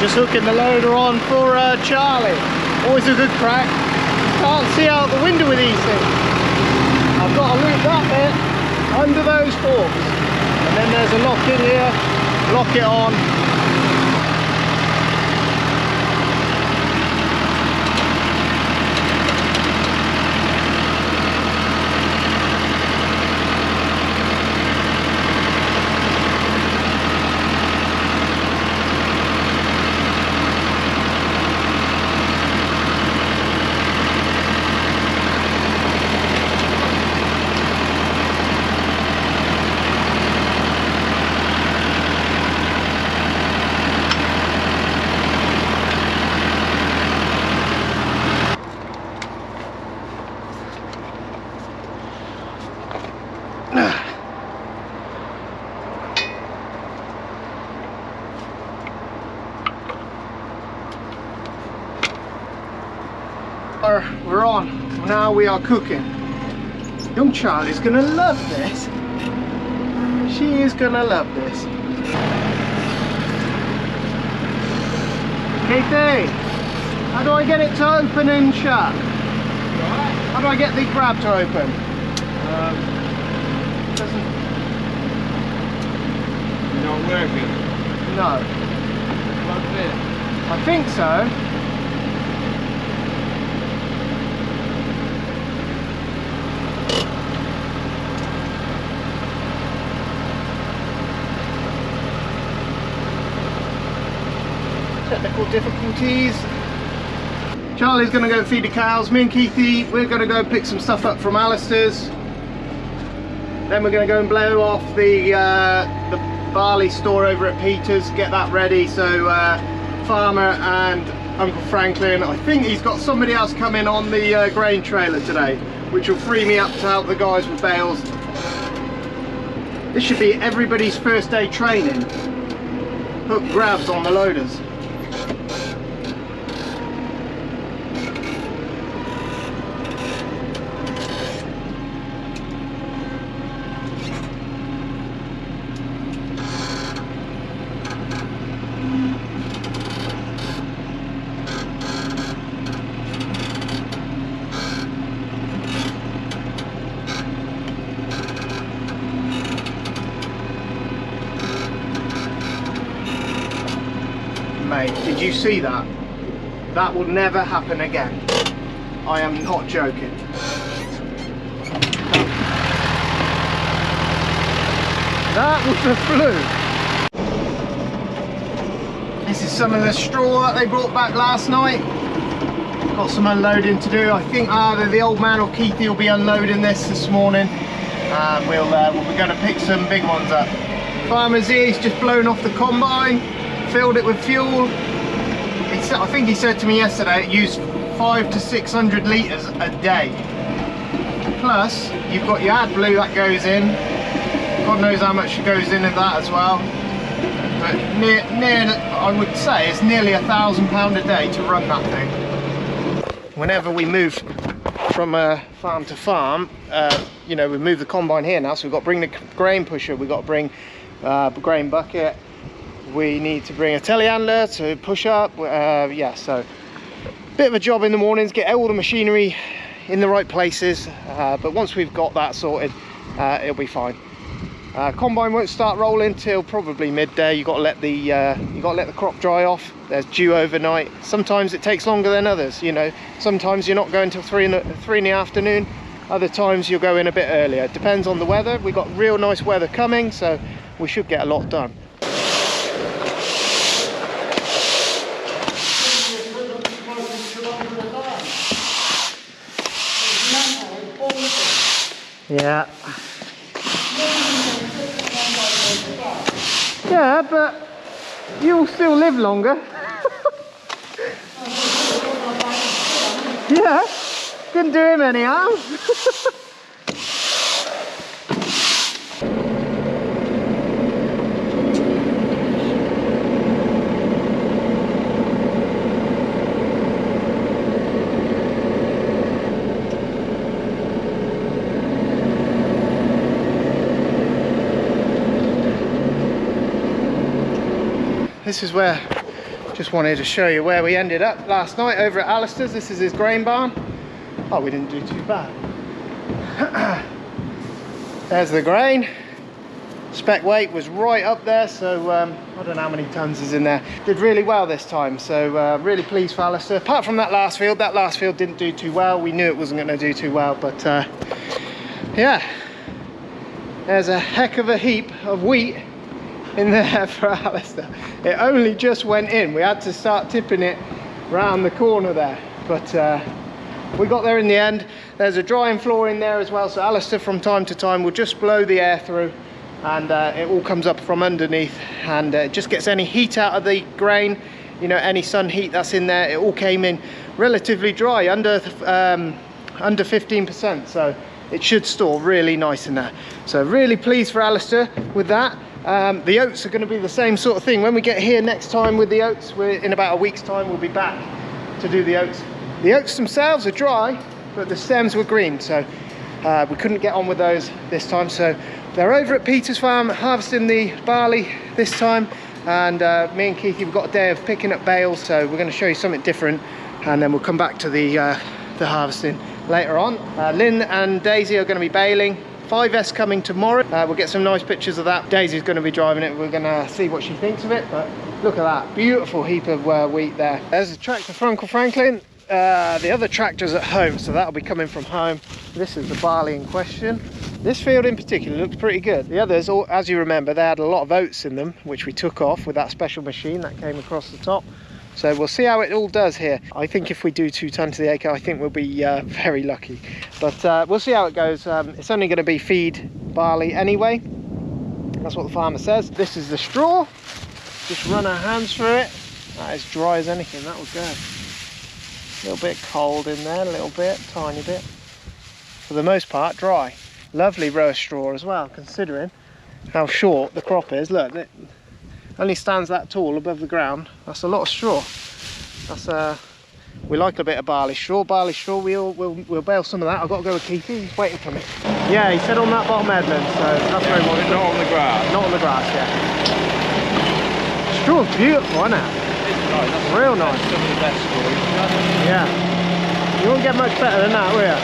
Just hooking the loader on for Charlie. Always a good crack. Can't see out the window with these things. I've got to loop that bit under those forks. And then there's a lock in here, lock it on. We're on. Now we are cooking. Young Charlie's gonna love this. She is gonna love this. Katie, how do I get it to open and shut? How do I get the grab to open? You're not working? No. Plugged in? I think so. Technical difficulties. Charlie's going to go feed the cows. Me and Keithy, we're going to go pick some stuff up from Alistair's. Then we're going to go and blow off the barley store over at Peter's, get that ready. So Farmer and Uncle Franklin, I think he's got somebody else coming on the grain trailer today, which will free me up to help the guys with bales. This should be everybody's first day training. Hook grabs on the loaders. Mate, did you see that? That will never happen again. I am not joking. That was a fluke. This is some of the straw that they brought back last night. Got some unloading to do. I think either the old man or Keithy will be unloading this morning. We'll be going to pick some big ones up. Farmer's here, he's just blown off the combine. Filled it with fuel. I think he said to me yesterday it used 500 to 600 litres a day. Plus, you've got your AdBlue that goes in. God knows how much goes in that as well. But I would say it's nearly £1,000 a day to run that thing. Whenever we move from farm to farm, you know, we move the combine here now, so we've got to bring the grain pusher, we've got to bring grain bucket. We need to bring a telehandler to push up. Yeah, so bit of a job in the mornings, get all the machinery in the right places. But once we've got that sorted, it'll be fine. Combine won't start rolling till probably midday. You got to let the crop dry off. There's dew overnight. Sometimes it takes longer than others. You know, sometimes you're not going till 3 in the afternoon. Other times you'll go in a bit earlier. It depends on the weather. We've got real nice weather coming, so we should get a lot done. Yeah. Yeah, but you'll still live longer. Yeah, couldn't do him any harm. This is where Just wanted to show you where we ended up last night over at Alistair's. This is his grain barn. Oh, we didn't do too bad. There's the grain. Spec weight was right up there, so I don't know how many tons is in there. Did really well this time, so really pleased for Alistair. Apart from that last field didn't do too well. We knew it wasn't going to do too well, but yeah, there's a heck of a heap of wheat in there for Alistair. It only just went in. We had to start tipping it round the corner there, but we got there in the end. There's a drying floor in there as well, so Alistair from time to time will just blow the air through, and it all comes up from underneath, and it just gets any heat out of the grain, you know, any sun heat that's in there. It all came in relatively dry, under 15%, so it should store really nice in there. So really pleased for Alistair with that. The oats are going to be the same sort of thing. When we get here next time with the oats, in about a week's time, we'll be back to do the oats. The oats themselves are dry, but the stems were green, so we couldn't get on with those this time. So they're over at Peter's farm harvesting the barley this time, and me and Keithy, we've got a day of picking up bales, so we're going to show you something different, and then we'll come back to the harvesting later on. Lynn and Daisy are going to be baling. 5S coming tomorrow. We'll get some nice pictures of that. Daisy's going to be driving it. We're going to see what she thinks of it, but look at that beautiful heap of wheat there. There's a tractor for Uncle Franklin. The other tractor's at home, so that'll be coming from home. This is the barley in question. This field in particular looks pretty good. The others, as you remember, they had a lot of oats in them, which we took off with that special machine that came across the top. So we'll see how it all does here. I think if we do 2 tons to the acre, I think we'll be very lucky. But we'll see how it goes. It's only going to be feed barley anyway. That's what the farmer says. This is the straw. Just run our hands through it. That is dry as anything, that will go. A little bit cold in there, a little bit, tiny bit. For the most part, dry. Lovely row of straw as well, considering how short the crop is. Look, it only stands that tall above the ground. That's a lot of straw. That's we like a bit of barley straw. Barley straw, we'll bale some of that. I've got to go with Keithy, he's waiting for me. Yeah, he said on that bottom headland, so that's where he wants it. Not on the grass. Not on the grass, yeah. Straw's beautiful, isn't it? It's nice. That's real nice. Some of the best straw. Yeah. You won't get much better than that, will you?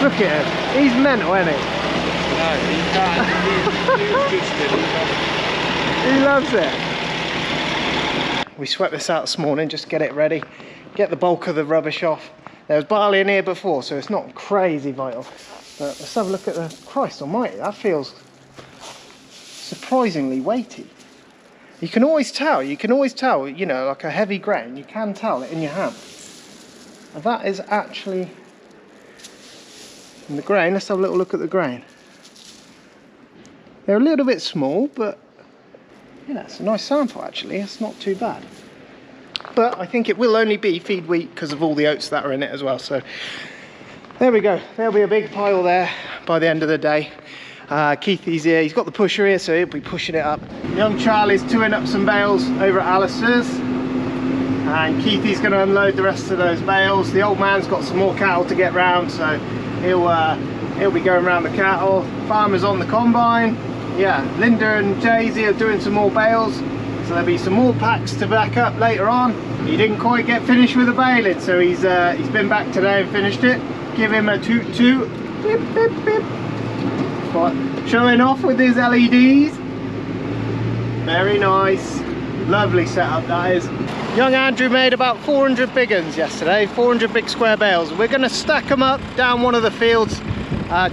Look at him. He's mental, isn't he? No, he can't. He's good still. He loves it. We swept this out this morning, just get it ready, get the bulk of the rubbish off. There was barley in here before, so it's not crazy vital. But let's have a look at the, Christ almighty, that feels surprisingly weighty. You can always tell, you know, like a heavy grain, you can tell it in your hand. And that is actually, in the grain, let's have a little look at the grain. They're a little bit small, but yeah, it's a nice sample actually, it's not too bad. But I think it will only be feed wheat because of all the oats that are in it as well. So there we go, there'll be a big pile there by the end of the day. Keithy's here, he's got the pusher here, so he'll be pushing it up. Young Charlie's towing up some bales over at Alistair's, and Keithy's going to unload the rest of those bales. The old man's got some more cattle to get round, so he'll be going around the cattle. Farmer's on the combine. Yeah, Linda and Daisy are doing some more bales, so there'll be some more packs to back up later on. He didn't quite get finished with the baling, so he's been back today and finished it. Give him a toot toot. Beep, beep, beep. But showing off with his LEDs. Very nice. Lovely setup that is. Young Andrew made about 400 big uns yesterday, 400 big square bales. We're going to stack them up down one of the fields.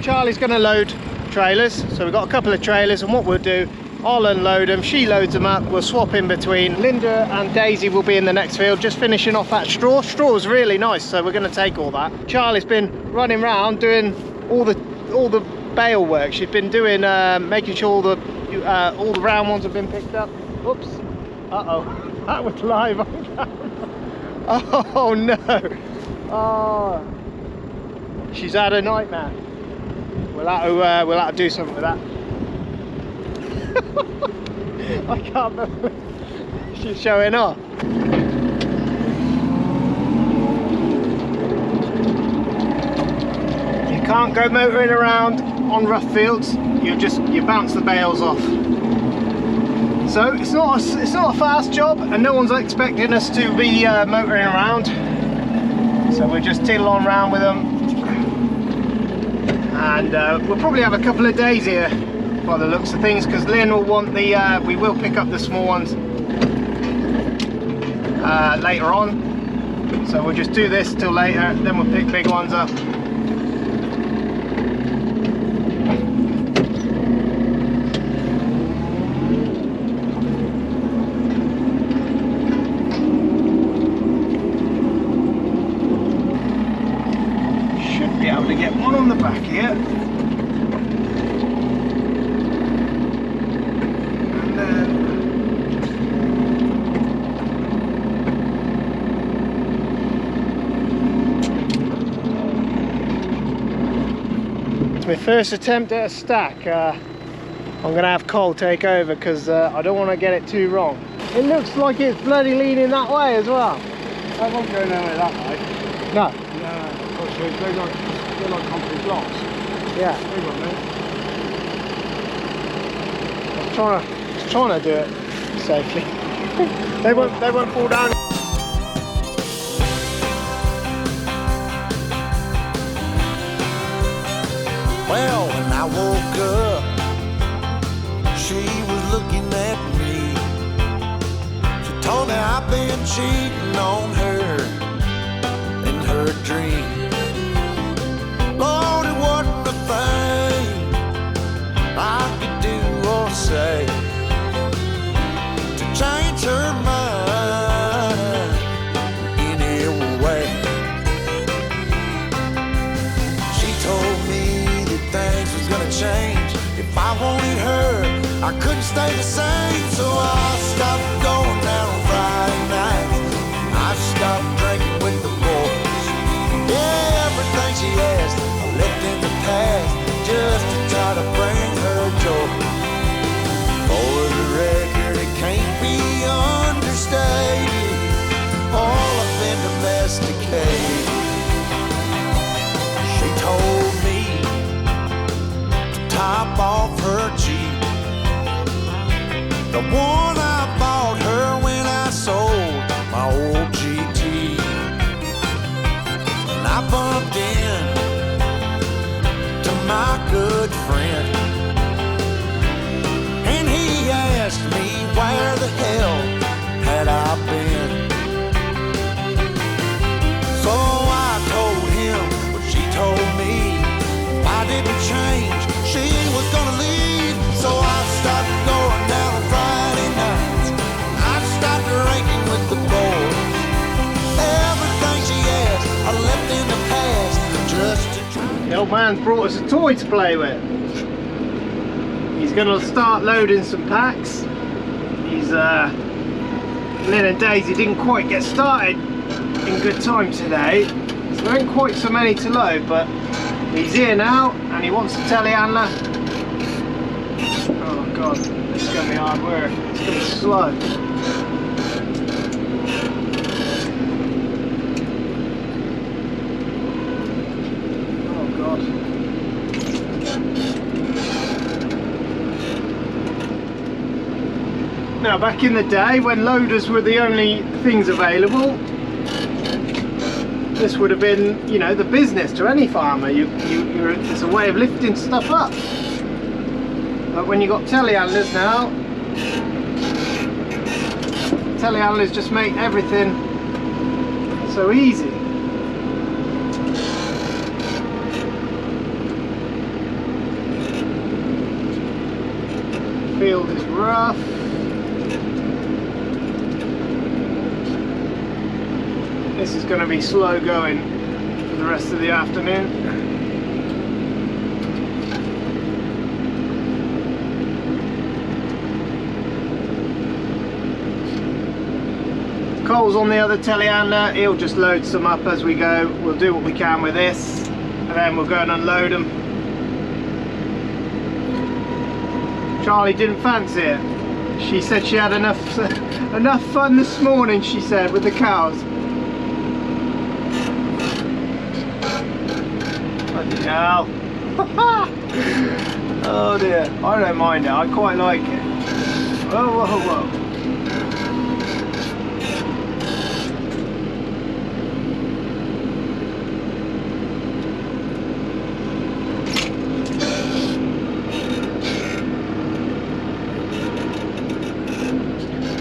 Charlie's going to load trailers, so we've got a couple of trailers, and what we'll do, I'll unload them, she loads them up, we'll swap in between. Linda and Daisy will be in the next field, just finishing off that straw. Straw's really nice, so we're going to take all that. Charlie's been running around doing all the bale work. She's been doing making sure all the round ones have been picked up. Oops. Uh-oh, that was live on camera. Oh no. Oh, she's had a nightmare. We'll have to do something with that. I can't believe she's showing off. You can't go motoring around on rough fields. You bounce the bales off. So it's not a fast job, and no one's expecting us to be motoring around. So we'll just tiddle on around with them, and we'll probably have a couple of days here by the looks of things, because Lynn will want the we will pick up the small ones later on. So we'll just do this till later, then we'll pick big ones up. Should be able to get one on the back here. And then my first attempt at a stack. I'm gonna have Cole take over because I don't want to get it too wrong. It looks like it's bloody leaning that way as well. I won't go nowhere that way. No. No, they're like concrete blocks. Yeah. Hang on, mate. I was trying to do it safely. they won't fall down. Well, when I woke up, she was looking at me. She told me I've been cheating on her in her dream. Lord, it wasn't a thing I could do or say to change her mind in any way. She told me things was gonna change. If I wanted her, I couldn't stay the same. So I stopped going out on Friday nights. I stopped drinking with the boys. Yeah, everything she asked, I left in the past just to try to bring her joy. For the record, it can't be understated. All I've been domesticated. She told me top off her Jeep, the one I bought her when I sold my old GT. And I bumped in to my good friend, and he asked me where the hell had I been. So I told him what she told me. If I didn't change, she was gonna leave. So I stopped going down on Friday nights. I stopped drinking with the boys. Everything she asked, I left in the past just to try. The old man's brought us a toy to play with. He's gonna start loading some packs. He's Lynn and Daisy didn't quite get started in good time today, so there ain't quite so many to load, but he's here now and he wants a telehandler. Oh god, this is going to be hard work. It's going to be slow. Oh god. Now back in the day when loaders were the only things available, this would have been, you know, the business to any farmer. It's a way of lifting stuff up. But when you got telehandlers now, telehandlers just make everything so easy. The field is rough. This is going to be slow going for the rest of the afternoon. Cole's on the other telehandler. He'll just load some up as we go. We'll do what we can with this, and then we'll go and unload them. Charlie didn't fancy it. She said she had enough fun this morning, she said, with the cows. Bloody hell. Oh dear, I don't mind it, I quite like it. Whoa, whoa, whoa.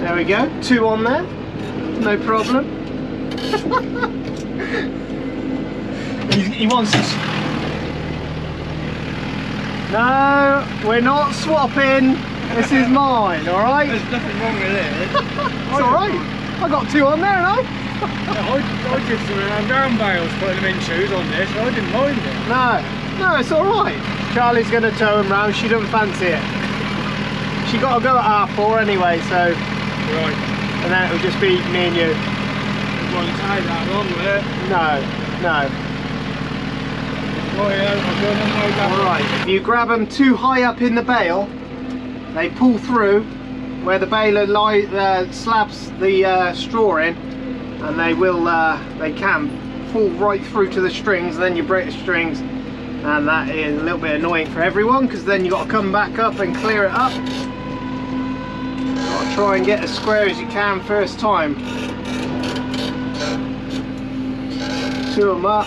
There we go, 2 on there, no problem. he wants to... No, we're not swapping. This is mine, alright? There's nothing wrong with it. It's alright. I got 2 on there, and I did some down bales putting them in shoes on this, so I didn't mind it. No, it's alright. Charlie's going to tow him round, she doesn't fancy it. She got to go at 4:30 anyway, so... Right. And then it'll just be me and you. Won't take that long with it. No. Oh yeah, I'm going to know that. Alright, if you grab them too high up in the bale, they pull through where the baler slabs the straw in, and they can fall right through to the strings, and then you break the strings, and that is a little bit annoying for everyone, because then you've got to come back up and clear it up. Got to try and get as square as you can first time. 2 of them up.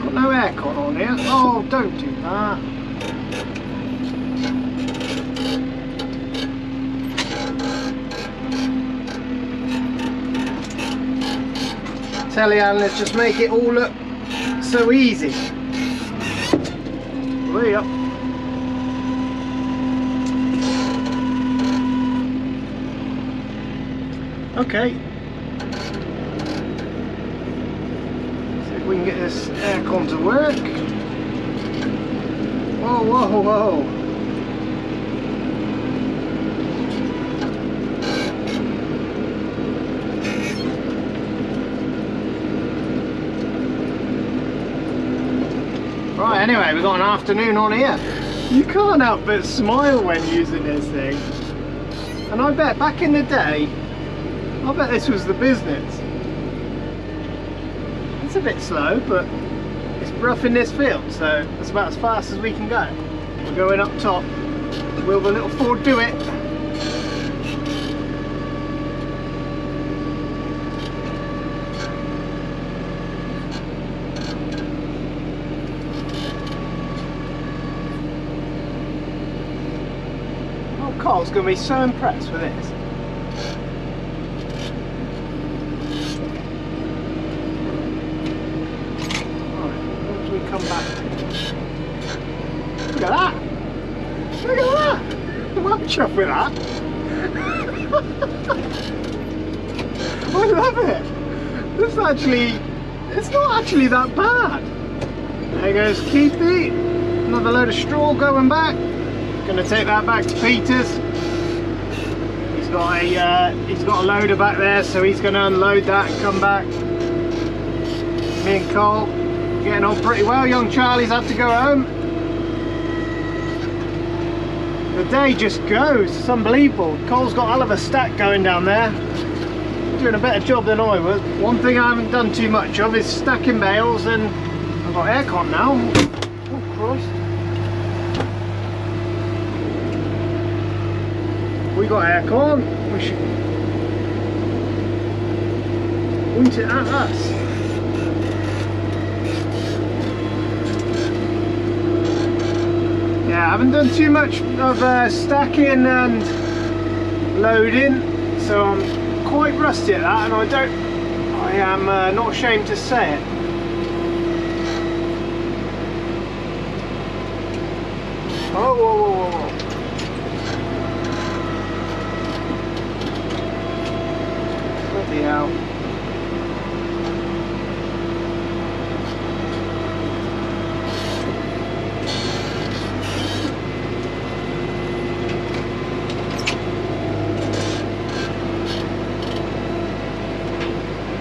Got no aircon on here. Oh, don't do that. Telehandlers just make it all look so easy. Way up. Okay. See if we can get this aircon to work. Whoa, whoa, whoa. Right, anyway, we've got an afternoon on here. You can't help but smile when using this thing. And I bet back in the day, I bet this was the business. It's a bit slow, but it's rough in this field, so that's about as fast as we can go. We're going up top. Will the little Ford do it? Carl's going to be so impressed with this. Alright, once we come back. Look at that! Look at that! I'm chuffed with that. I love it! It's not actually that bad. There goes Keithy. Another load of straw going back. Going to take that back to Peter's. He's got a loader back there, so he's going to unload that and come back. Me and Cole getting on pretty well. Young Charlie's had to go home. The day just goes. It's unbelievable. Cole's got a hell of a stack going down there. Doing a better job than I was. One thing I haven't done too much of is stacking bales, and I've got aircon now. Oh Christ. We got aircon, we should point it at us. Yeah, I haven't done too much of stacking and loading, so I'm quite rusty at that, and I am not ashamed to say it. Oh, whoa, whoa, whoa, whoa. Out.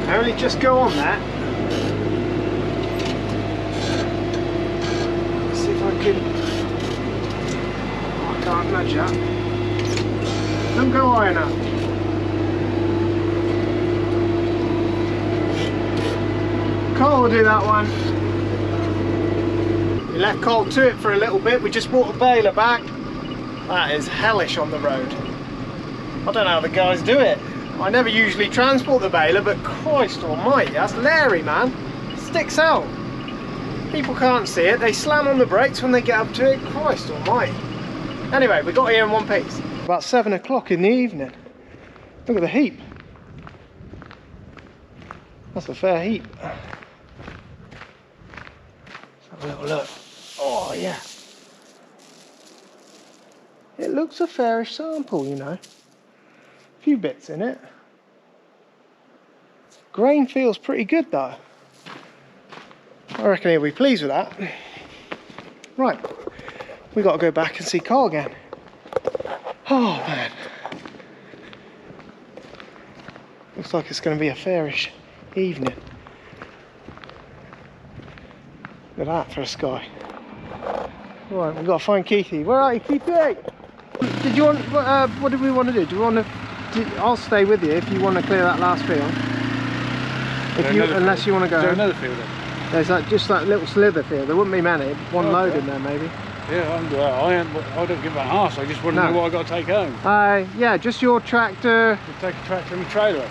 Only just go on that. Let's see if I can. Oh, I can't nudge that. Don't go high enough. Carl will do that one. We left Carl to it for a little bit. We just brought the baler back. That is hellish on the road. I don't know how the guys do it. I never usually transport the baler, but Christ almighty, that's Larry, man. It sticks out. People can't see it. They slam on the brakes when they get up to it. Christ almighty. Anyway, we got here in one piece. About 7 o'clock in the evening. Look at the heap. That's a fair heap. Let's have a little look. Oh yeah. It looks a fairish sample, you know. A few bits in it. Grain feels pretty good though. I reckon he'll be pleased with that. Right, we got to go back and see Carl again. Oh man. Looks like it's going to be a fairish evening. Look at that for a sky. Right, we've got to find Keithy. Where are you, Keithy? Did you want, what did we want to do? Do you want to, I'll stay with you if you want to clear that last field. If you, unless you want to go. Is there another field then? There's like, just that little slither field. There wouldn't be many. One load in there maybe. Yeah, I don't give an arse. I just want to know what I've got to take home. Yeah, just your tractor. You take a tractor and a trailer.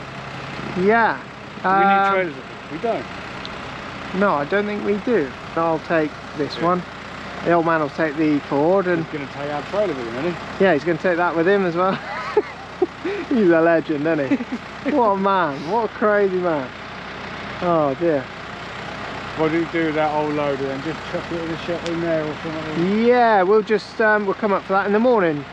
Yeah. Do we need trailers? We don't. No, I don't think we do. I'll take this one. The old man will take the Ford, and he's going to take our trailer with him, isn't he? Yeah, he's going to take that with him as well. He's a legend, isn't he? What a man! What a crazy man! Oh dear. What do you do with that old loader then? Just chuck it in the shop in there or something? Yeah, we'll just we'll come up for that in the morning,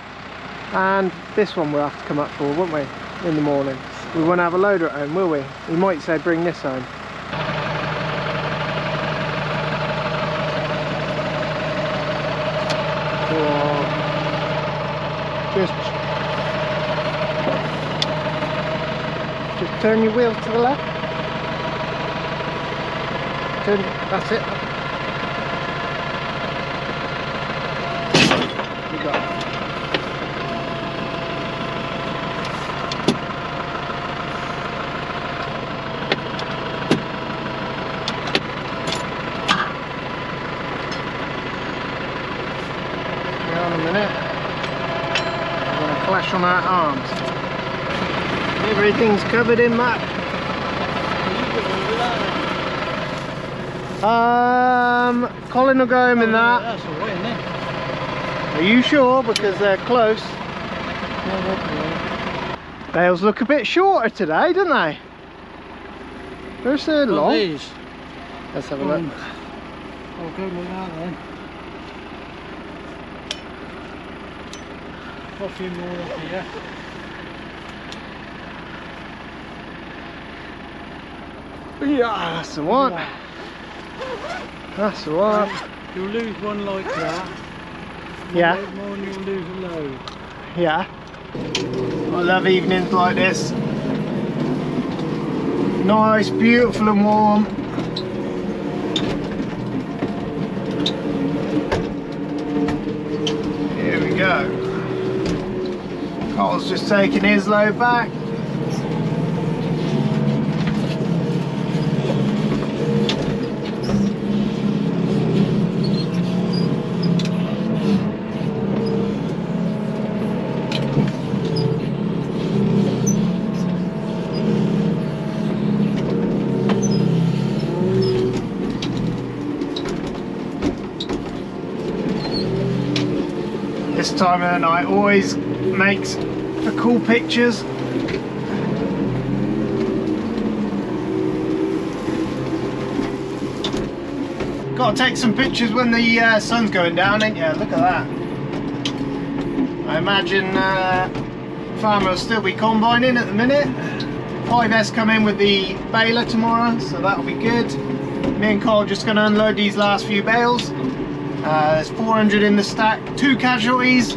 and this one we'll have to come up for, won't we? In the morning. We won't have a loader at home, will we? We might say bring this home. Just turn your wheel to the left. Turn, that's it. You got it. Hang on a minute. I'm going to clash on our arms. Everything's covered in mud. Colin will go home in that. That's all right, isn't it? Are you sure? Because they're close. Bales look a bit shorter today, don't they? They're so long. These? Let's have a look. I'll go with that then. A few more up here. Yeah, that's the one. That's the one. You'll lose one like that. Yeah. One more and you'll lose a load. Yeah. I love evenings like this. Nice, beautiful and warm. Here we go. Carl's just taking his load back. This time of the night always makes for cool pictures. Got to take some pictures when the sun's going down, ain't you? Look at that. I imagine farmer will still be combining at the minute. 5S come in with the baler tomorrow, so that'll be good. Me and Carl just going to unload these last few bales. There's 400 in the stack, 2 casualties.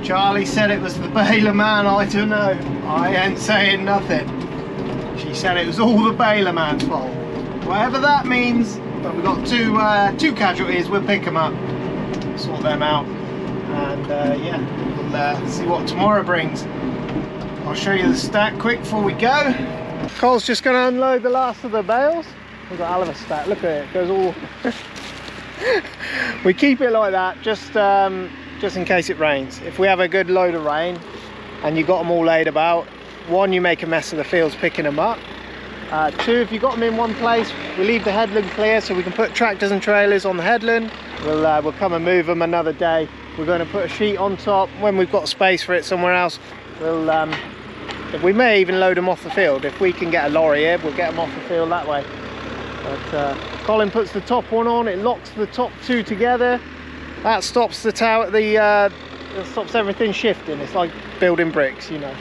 Charlie said it was the baler man, I don't know. I ain't saying nothing. She said it was all the baler man's fault. Whatever that means, but we've got two casualties, we'll pick them up, sort them out, and yeah, we'll see what tomorrow brings. I'll show you the stack quick before we go. Cole's just going to unload the last of the bales. We've got a hell of a stack. Look at it. It goes all. We keep it like that just in case it rains. If we have a good load of rain and you got them all laid about, one, you make a mess of the fields picking them up. Two, if you got them in one place, we leave the headland clear so we can put tractors and trailers on the headland. We'll come and move them another day. We're going to put a sheet on top. When we've got space for it somewhere else, we may even load them off the field. If we can get a lorry here, we'll get them off the field that way. But Colin puts the top one on, it locks the top two together. That stops the tower, it stops everything shifting. It's like building bricks, you know.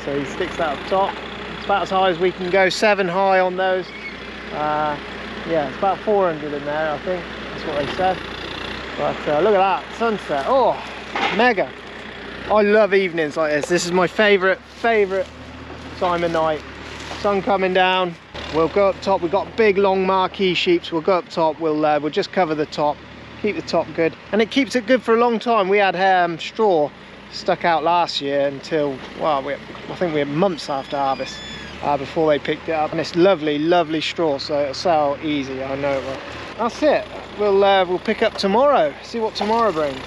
So he sticks that up top. It's about as high as we can go, 7 high on those. Yeah, it's about 400 in there, I think. That's what they said. But look at that, sunset. Oh, mega. I love evenings like this. This is my favourite time of night. Sun coming down. We'll go up top. We've got big long marquee sheeps. We'll go up top. We'll just cover the top. Keep the top good. And it keeps it good for a long time. We had straw stuck out last year until, well, I think we had months after harvest before they picked it up. And it's lovely straw, so it'll sell easy. I know it will. That's it. We'll pick up tomorrow. See what tomorrow brings.